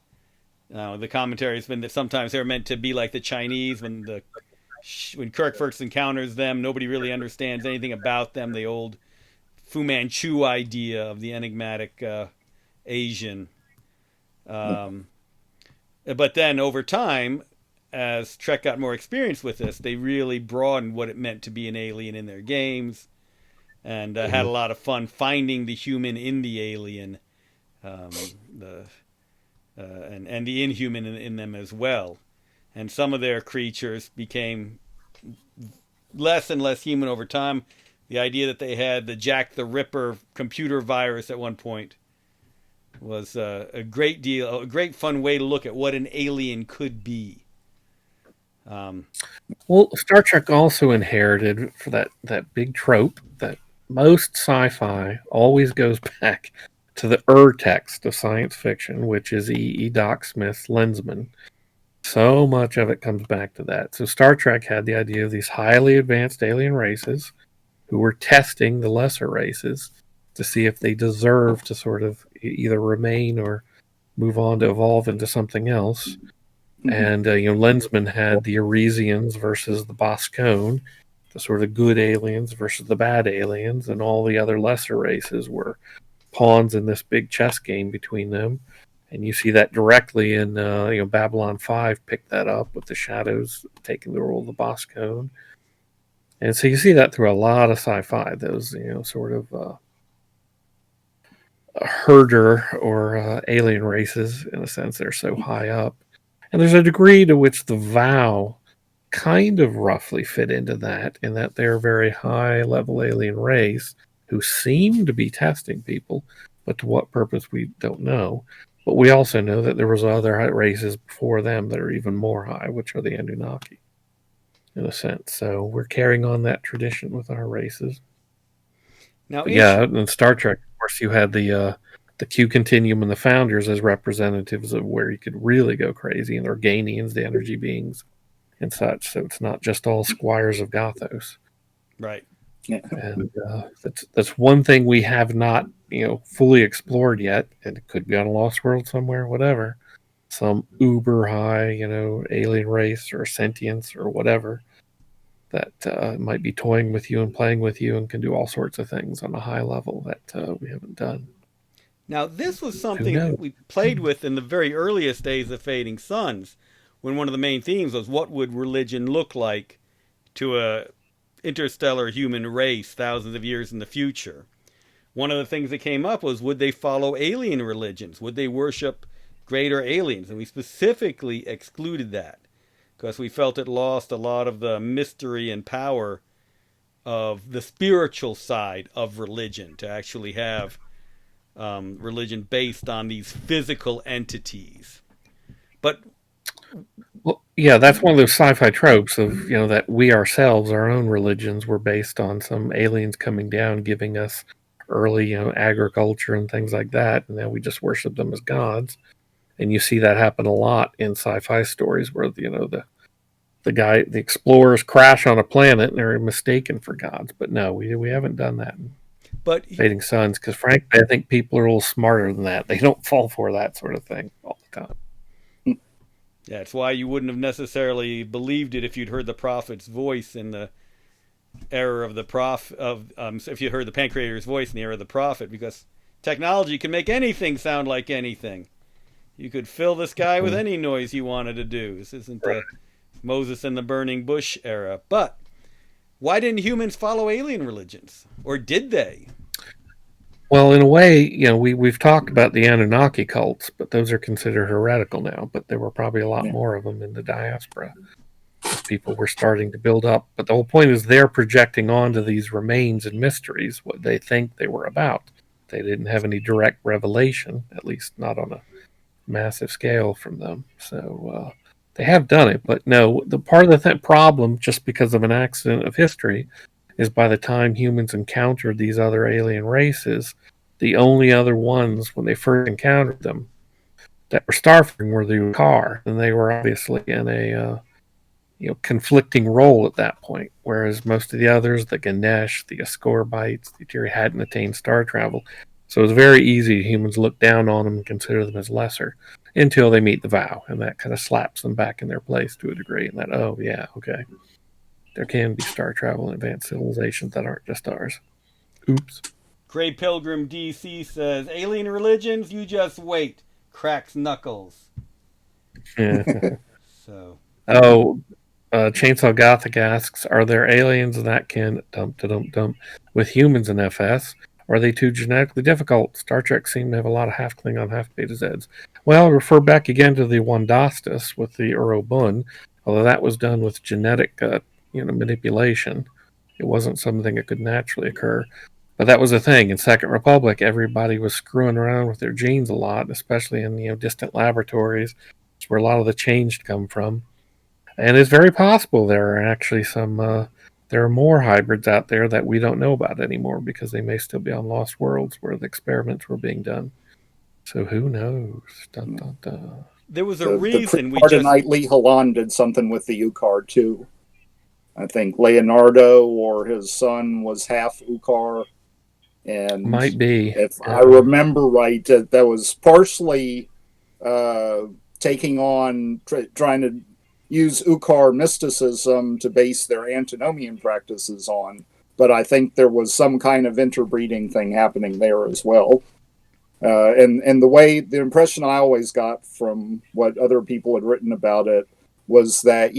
the commentary has been that sometimes they're meant to be like the Chinese. When Kirk first encounters them, nobody really understands anything about them. The old Fu Manchu idea of the enigmatic Asian. But then over time, as Trek got more experience with this, they really broadened what it meant to be an alien in their games, and had a lot of fun finding the human in the alien, and the inhuman in them as well. And some of their creatures became less and less human over time. The idea that they had the Jack the Ripper computer virus at one point was a great fun way to look at what an alien could be. Well, Star Trek also inherited for that big trope that most sci-fi always goes back to the text of science fiction, which is E. Doc Smith's Lensman. So much of it comes back to that. So Star Trek had the idea of these highly advanced alien races who were testing the lesser races to see if they deserve to sort of either remain or move on to evolve into something else. And Lensman had the Arisians versus the Boscone, the sort of good aliens versus the bad aliens, and all the other lesser races were pawns in this big chess game between them. And you see that directly in Babylon 5 picked that up with the Shadows taking the role of the Boscone. And so you see that through a lot of sci-fi, those sort of herder or alien races, in a sense, they're so high up. And there's a degree to which the Vow kind of roughly fit into that, in that they're a very high-level alien race who seem to be testing people, but to what purpose we don't know. But we also know that there was other races before them that are even more high, which are the Anunnaki, in a sense. So we're carrying on that tradition with our races. Now, in Star Trek, of course, you had the Q Continuum and the Founders as representatives of where you could really go crazy, and Organians, the energy beings, and such. So it's not just all squires of Gothos, right? Yeah. And that's one thing we have not fully explored yet, and it could be on a lost world somewhere, whatever. Some uber high alien race or sentience or whatever that might be toying with you and playing with you and can do all sorts of things on a high level that we haven't done. Now, this was something that we played with in the very earliest days of Fading Suns, when one of the main themes was what would religion look like to a interstellar human race thousands of years in the future. One of the things that came up was, would they follow alien religions? Would they worship greater aliens? And we specifically excluded that because we felt it lost a lot of the mystery and power of the spiritual side of religion, to actually have religion based on these physical entities. But well, yeah, that's one of those sci-fi tropes of that we ourselves, our own religions, were based on some aliens coming down, giving us early agriculture and things like that, and then we just worship them as gods. And you see that happen a lot in sci-fi stories where the explorers crash on a planet and they're mistaken for gods. But no, we haven't done that in Fading Suns, because frankly, I think people are a little smarter than that. They don't fall for that sort of thing all the time. Yeah, it's why you wouldn't have necessarily believed it if you'd heard the prophet's voice in the era of the prophet. If you heard the Pancreator's voice in the era of the prophet, because technology can make anything sound like anything. You could fill the sky with any noise you wanted to do. This isn't the Moses and the burning bush era. But why didn't humans follow alien religions, or did they? Well, in a way, we've talked about the Anunnaki cults, but those are considered heretical now. But there were probably a lot more of them in the diaspora as people were starting to build up. But the whole point is they're projecting onto these remains and mysteries what they think they were about. They didn't have any direct revelation, at least not on a massive scale from them. So they have done it. But no, the part of the problem, just because of an accident of history, is by the time humans encountered these other alien races, the only other ones, when they first encountered them, that were starfaring were the Ukkar, and they were obviously in a conflicting role at that point. Whereas most of the others, the Ganesh, the Ascorbites, the Eteri, hadn't attained star travel, so it was very easy. Humans look down on them and consider them as lesser until they meet the vow, and that kind of slaps them back in their place to a degree. And that, oh yeah, okay, there can be star travel and advanced civilizations that aren't just ours. Oops. Gray Pilgrim DC says, alien religions, you just wait. Cracks knuckles. Yeah. So. Oh, Chainsaw Gothic asks, are there aliens that can dump with humans in FS? Or are they too genetically difficult? Star Trek seemed to have a lot of half Klingon, half Beta Zeds. Well, refer back again to the Wandastis with the Urobun, although that was done with genetic manipulation. It wasn't something that could naturally occur. But that was the thing. In Second Republic, everybody was screwing around with their genes a lot, especially in distant laboratories. It's where a lot of the change come from. And it's very possible there are actually there are more hybrids out there that we don't know about anymore because they may still be on Lost Worlds where the experiments were being done. So who knows? Dun, dun, dun. There was a reason we just... Lee Halan did something with the Ukkar too. I think Leonardo or his son was half Ukkar. And might be. If I remember right, that was partially taking on, trying to use Ukkar mysticism to base their antinomian practices on. But I think there was some kind of interbreeding thing happening there as well. And the impression I always got from what other people had written about it was that,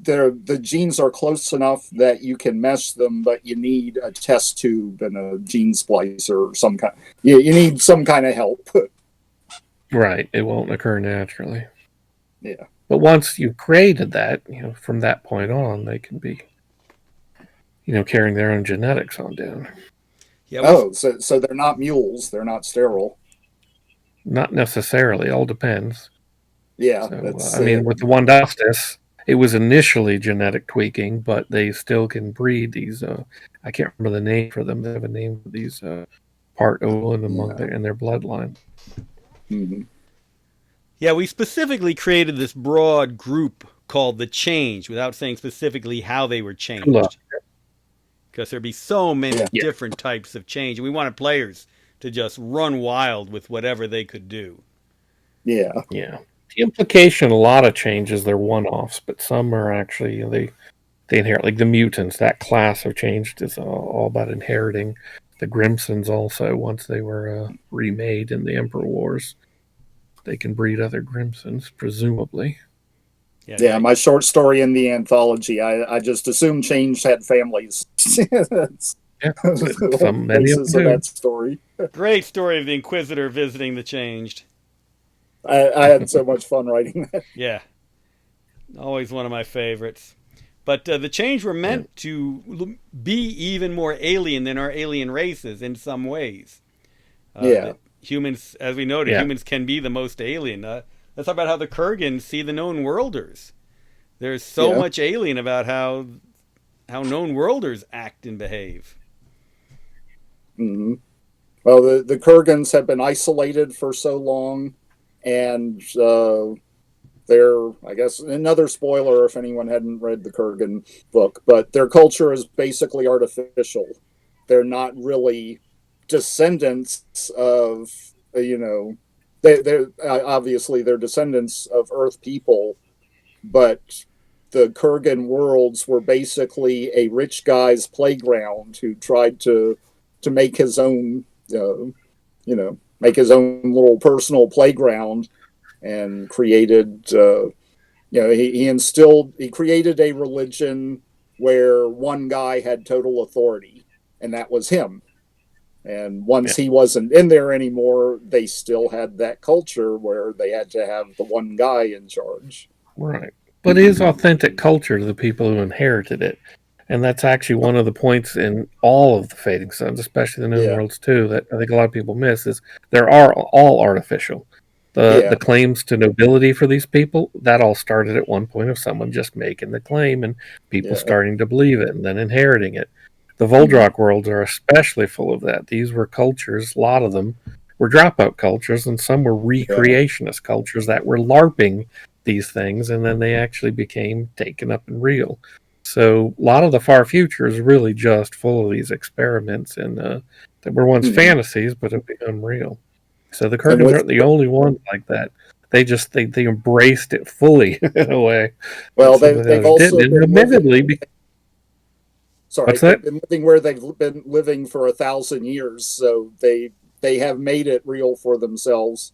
the genes are close enough that you can mesh them, but you need a test tube and a gene splicer or some kind. You need some kind of help. Right. It won't occur naturally. Yeah. But once you've created that, from that point on, they can be, carrying their own genetics on down. Yeah. So they're not mules. They're not sterile. Not necessarily. All depends. Yeah. So, with the Wandastis, it was initially genetic tweaking, but they still can breed these. I can't remember the name for them. They have a name for these part Olin in their bloodline. Mm-hmm. Yeah, we specifically created this broad group called the Change without saying specifically how they were changed. Because there'd be so many different types of change. And we wanted players to just run wild with whatever they could do. Yeah. Yeah. The implication, a lot of changes, they're one-offs, but some are actually, they inherit, like the mutants, that class of changed is all about inheriting. The Grimsons also, once they were remade in the Emperor Wars, they can breed other Grimsons, presumably. Yeah, my short story in the anthology, I just assumed Change had families. Some basis of that story. Great story of the Inquisitor visiting the Changed. I had so much fun writing that. Yeah. Always one of my favorites. But the Change were meant to be even more alien than our alien races in some ways. Humans, as we noted, humans can be the most alien. Let's talk about how the Kurgans see the known worlders. There's so much alien about how known worlders act and behave. Mm-hmm. Well, the Kurgans have been isolated for so long. And they're, I guess, another spoiler if anyone hadn't read the Kurgan book, but their culture is basically artificial. They're not really descendants of, they're obviously they're descendants of Earth people, but the Kurgan worlds were basically a rich guy's playground who tried to make his own, make his own little personal playground, and created, he created a religion where one guy had total authority, and that was him. And once he wasn't in there anymore, they still had that culture where they had to have the one guy in charge. Right. But it is authentic culture to the people who inherited it. And that's actually one of the points in all of the Fading Suns, especially the Known Worlds too, that I think a lot of people miss, is they're all artificial. The claims to nobility for these people, that all started at one point of someone just making the claim and people starting to believe it and then inheriting it. The Voldrak worlds are especially full of that. These were cultures, a lot of them were dropout cultures, and some were recreationist cultures that were LARPing these things, and then they actually became taken up and real. So a lot of the far future is really just full of these experiments and that were once fantasies but have become real. So the Kurgans aren't the only ones like that. They just they embraced it fully in a way. Well, they've also been admittedly. Sorry, they've been living where they've been living for 1,000 years, so they have made it real for themselves,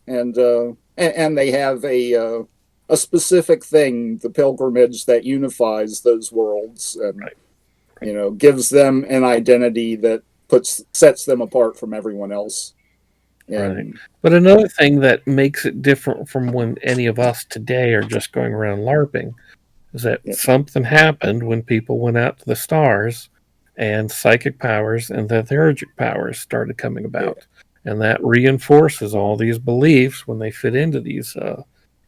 and they have a specific thing, the pilgrimage, that unifies those worlds and gives them an identity that sets them apart from everyone else. Right. But another thing that makes it different from when any of us today are just going around LARPing is that something happened when people went out to the stars and psychic powers and the theurgic powers started coming about. And that reinforces all these beliefs when they fit into these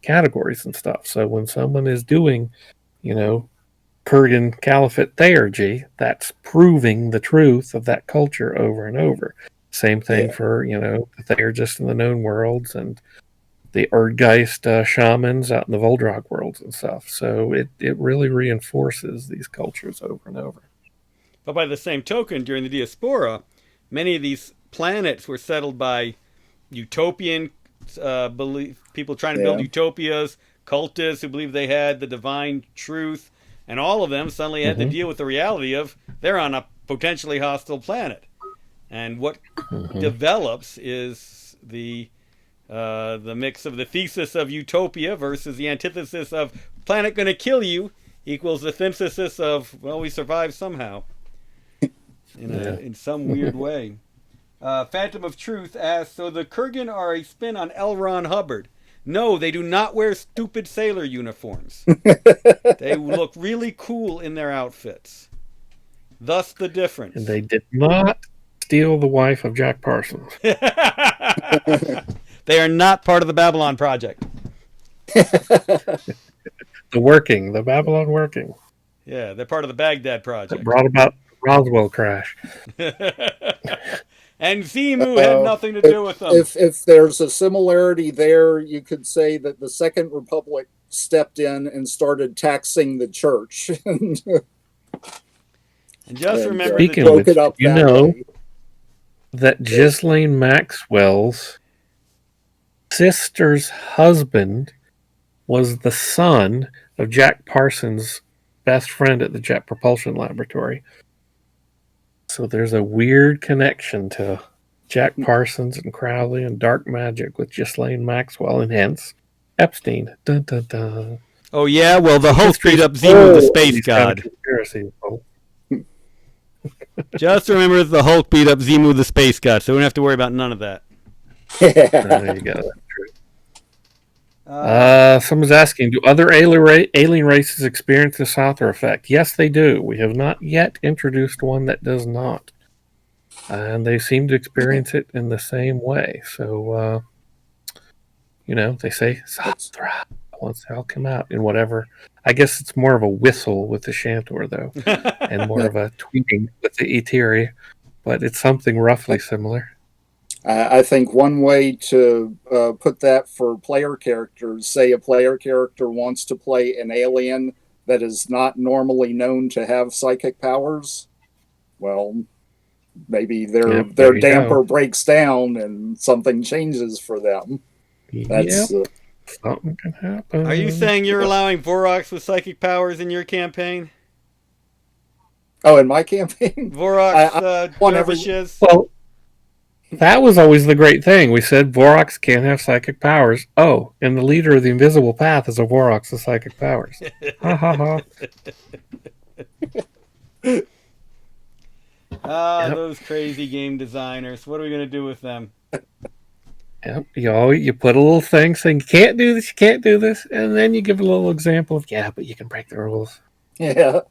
categories and stuff. So when someone is doing, Kurgan Caliphate theurgy, that's proving the truth of that culture over and over. Same thing for, the theurgists in the known worlds and the Erdgeist shamans out in the Voldrak worlds and stuff. So it really reinforces these cultures over and over. But by the same token, during the Diaspora, many of these planets were settled by utopian people trying to build utopias, cultists who believed they had the divine truth, and all of them suddenly had to deal with the reality of they're on a potentially hostile planet. And what develops is the mix of the thesis of utopia versus the antithesis of planet going to kill you equals the synthesis of, well, we survived somehow in some weird way. Phantom of Truth asks, so the Kurgan are a spin on L. Ron Hubbard. No, they do not wear stupid sailor uniforms. They look really cool in their outfits. Thus the difference. And they did not steal the wife of Jack Parsons. They are not part of the Babylon Project. The Babylon working. Yeah, they're part of the Baghdad Project. That brought about the Roswell crash. And Zimu had nothing to do with them. If there's a similarity there, you could say that the Second Republic stepped in and started taxing the church. And just remember, speaking of which, that Ghislaine Maxwell's sister's husband was the son of Jack Parsons' best friend at the Jet Propulsion Laboratory. So there's a weird connection to Jack Parsons and Crowley and dark magic with Ghislaine Maxwell, and hence Epstein. Dun, dun, dun. Oh yeah, well the Hulk beat up Zimu the space god. Just remember the Hulk beat up Zimu the space god, so we don't have to worry about none of that. There you go. Someone's asking, do other alien races experience the Sothor effect? Yes, they do. We have not yet introduced one that does not. And they seem to experience it in the same way. So, they say Sothra once they all come out in whatever. I guess it's more of a whistle with the Shantor, though, and more of a tweeting with the Eteri, but it's something roughly similar. I think one way to put that for player characters, say a player character wants to play an alien that is not normally known to have psychic powers, well, maybe their damper breaks down and something changes for them. That's something can happen. Are you saying you're allowing Voroks with psychic powers in your campaign? Oh, in my campaign? Voroks, dervishes? Well, that was always the great thing. We said Voroks can't have psychic powers. Oh, and the leader of the Invisible Path is a Voroks with psychic powers. Ha ha ha. Those crazy game designers. What are we going to do with them? Yep. You put a little thing saying you can't do this, you can't do this, and then you give a little example of but you can break the rules. Yeah.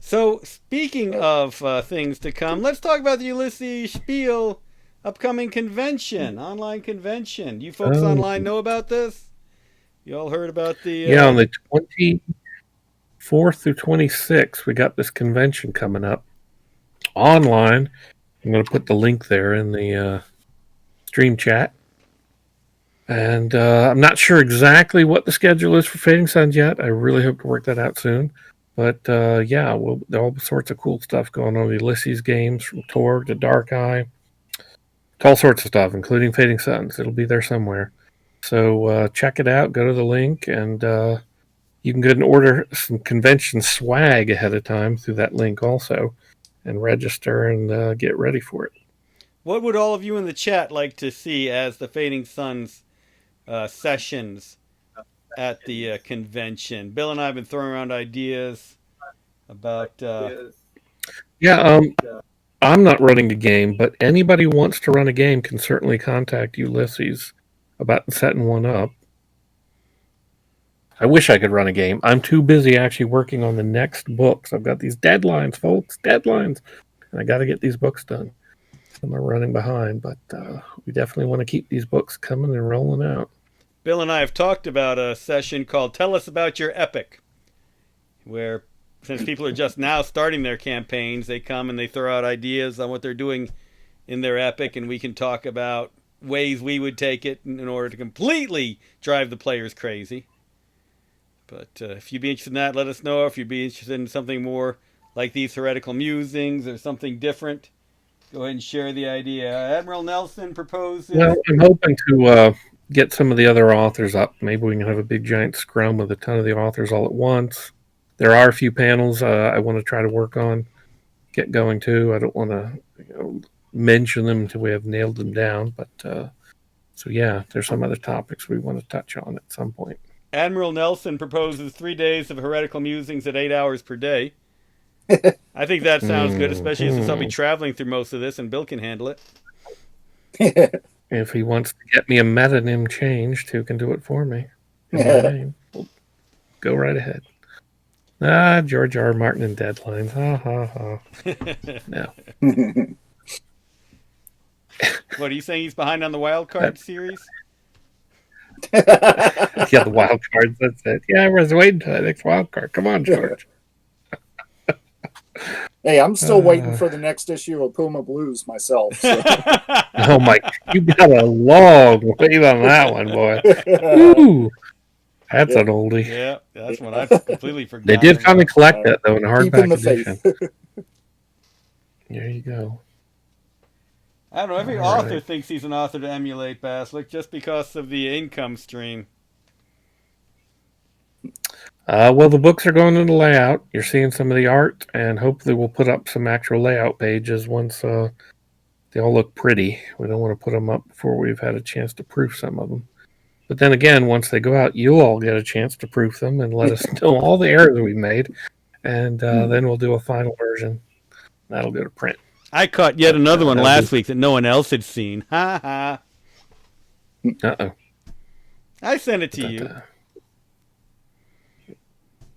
So, speaking of things to come, let's talk about the Ulysses Spiel upcoming convention, online convention. You folks online know about this? You all heard about the... on the 24th through 26th, we got this convention coming up online. I'm going to put the link there in the stream chat. And I'm not sure exactly what the schedule is for Fading Suns yet. I really hope to work that out soon. But all sorts of cool stuff going on. The Ulysses games from Torg to Dark Eye. All sorts of stuff, including Fading Suns. It'll be there somewhere. So check it out. Go to the link, and you can go and order some convention swag ahead of time through that link also, and register and get ready for it. What would all of you in the chat like to see as the Fading Suns sessions at the convention? Bill and I have been throwing around ideas about... I'm not running a game, but anybody who wants to run a game can certainly contact Ulysses about setting one up. I wish I could run a game. I'm too busy actually working on the next books. I've got these deadlines, folks, and I got to get these books done. I'm running behind, but we definitely want to keep these books coming and rolling out. Bill and I have talked about a session called Tell Us About Your Epic, where since people are just now starting their campaigns, they come and they throw out ideas on what they're doing in their epic, and we can talk about ways we would take it in order to completely drive the players crazy. But if you'd be interested in that, let us know. If you'd be interested in something more like these Heretical Musings or something different, go ahead and share the idea. Admiral Nelson proposes... Well, I'm hoping to get some of the other authors up. Maybe we can have a big giant scrum with a ton of the authors all at once. There are a few panels I want to try to work on, get going too. I don't want to mention them until we have nailed them down. But there's some other topics we want to touch on at some point. Admiral Nelson proposes 3 days of Heretical Musings at 8 hours per day. I think that sounds good, especially since I'll be traveling through most of this and Bill can handle it. If he wants to get me a metonym changed, who can do it for me? Well, go right ahead. George R. Martin and deadlines. No. What, are you saying he's behind on the wild card series? Yeah, the wild cards, that's it. Yeah, I was waiting until that next wild card. Come on, George. Hey, I'm still waiting for the next issue of Puma Blues myself. So. Oh my, you got a long wait on that one, boy. Ooh, that's an oldie. Yeah, that's one I've completely forgotten. They did finally collect that, though, in a hardback edition. There you go. I don't know, every author thinks he's an author to emulate, Basilic, just because of the income stream. Well, the books are going into layout. You're seeing some of the art, and hopefully we'll put up some actual layout pages once they all look pretty. We don't want to put them up before we've had a chance to proof some of them. But then again, once they go out, you'll all get a chance to proof them and let us know all the errors we made, and then we'll do a final version. That'll go to print. I caught yet another one last week that no one else had seen. Ha ha. Uh-oh. I sent it to you.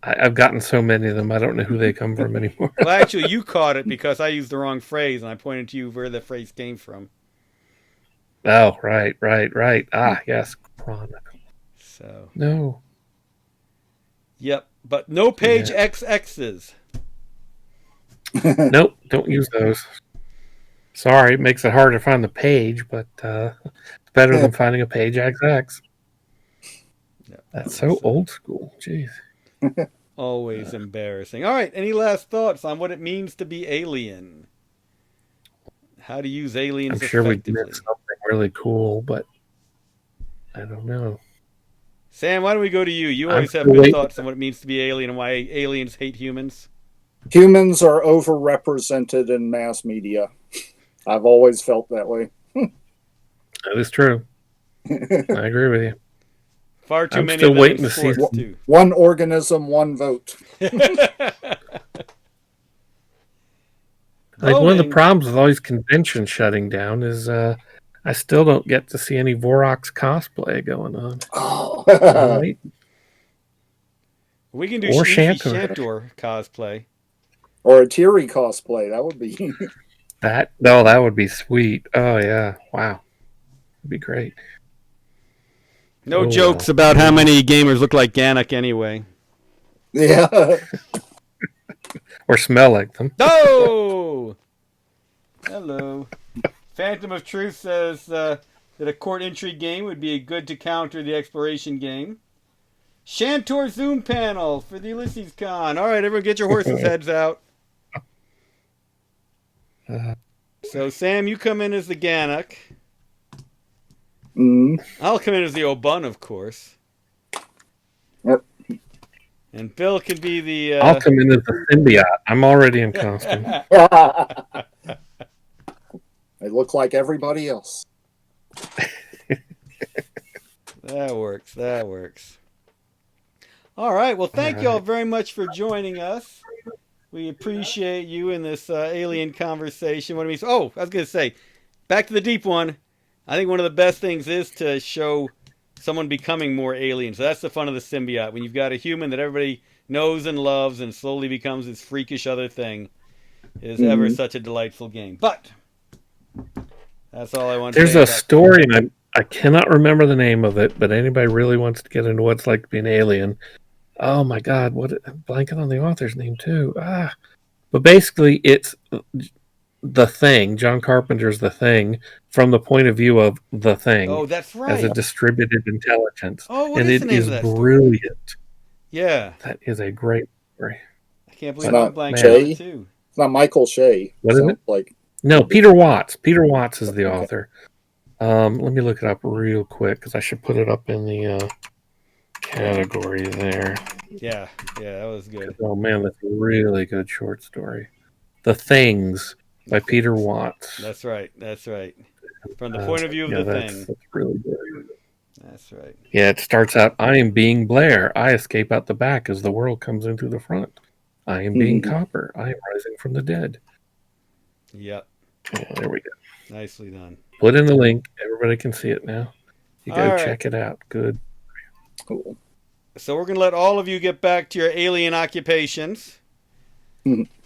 I've gotten so many of them, I don't know who they come from anymore. Well, actually, you caught it because I used the wrong phrase, and I pointed to you where the phrase came from. Oh, right. Yes, Chronicle. So. No. Yep, but no page XXs. Nope, don't use those. Sorry, it makes it hard to find the page, but it's better than finding a page XX. Yep, that's so old school. Jeez. Always embarrassing. All right, any last thoughts on what it means to be alien? How to use aliens effectively? I'm sure we did something really cool, but I don't know. Sam, why don't we go to you? You always have good thoughts on what it means to be alien and why aliens hate humans. Humans are overrepresented in mass media. I've always felt that way. That is true. I agree with you. Far too many still of them waiting in to sports, see too. One organism, one vote. Like one of the Homing. problems with all these conventions shutting down is I still don't get to see any Vorox cosplay going on. Oh. Right? We can do Or Eefy Shantor. Shantor cosplay. Or a Tiri cosplay. That would be. That would be sweet. Oh yeah. Wow. That'd be great. No jokes about how many gamers look like Ganak anyway. Yeah. Or smell like them. Oh! Hello. Phantom of Truth says that a court intrigue game would be good to counter the exploration game. Shantor Zoom panel for the Ulysses Con. All right, everyone get your horses' heads out. So, Sam, you come in as the Ganak. I'll come in as the Obun, of course. Yep. And Bill can be the... I'll come in as the symbiote. I'm already in costume. They look like everybody else. That works. All right, well, thank you all very much for joining us. We appreciate you in this alien conversation. I was going to say, back to the deep one. I think one of the best things is to show someone becoming more alien. So that's the fun of the symbiote. When you've got a human that everybody knows and loves and slowly becomes this freakish other thing, is ever such a delightful game. But that's all I want to say. There's a story, and I cannot remember the name of it, but anybody really wants to get into what it's like to be an alien. Oh my God, I'm blanking on the author's name too. But basically it's The Thing, John Carpenter's The Thing, from the point of view of The Thing. Oh, that's right. As a distributed intelligence. Oh, what and is the name of that brilliant. Story? Yeah. That is a great story. I can't believe I'm blanking on it too. It's not Michael Shea. What is it? No, Peter Watts. Peter Watts is the author. Let me look it up real quick because I should put it up in the category there. Yeah, that was good. Oh man, that's a really good short story. The Things by Peter Watts. That's right. From the point of view of the Thing. That's really good. That's right. Yeah, it starts out, I am being Blair. I escape out the back as the world comes in through the front. I am being Copper. I am rising from the dead. Yep. Yeah, there we go. Nicely done. Put in the link. Everybody can see it now. You go check it out. Good. Cool. So we're going to let all of you get back to your alien occupations.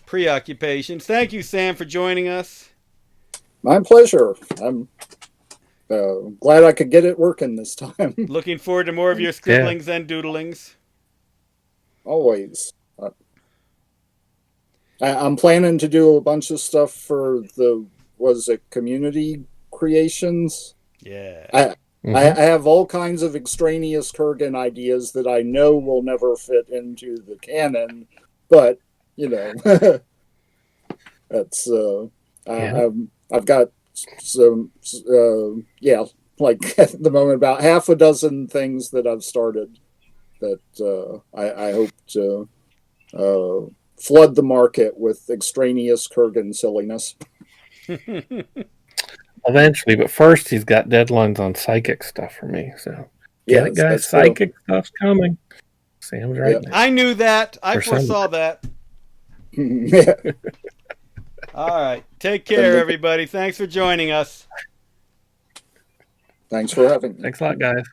Preoccupations. Thank you, Sam, for joining us. My pleasure. I'm glad I could get it working this time. Looking forward to more of your scribblings and doodlings. Always. I'm planning to do a bunch of stuff for community creations? Yeah. I have all kinds of extraneous Kurgan ideas that I know will never fit into the canon, but that's I've got some like at the moment about half a dozen things that I've started that I hope to flood the market with extraneous Kurgan silliness. Eventually, but first he's got deadlines on psychic stuff for me. So get it, guys. Psychic stuff's coming. Sam's right now. I knew that. I foresaw that. All right. Take care, everybody. Thanks for joining us. Thanks for having me. Thanks a lot, guys.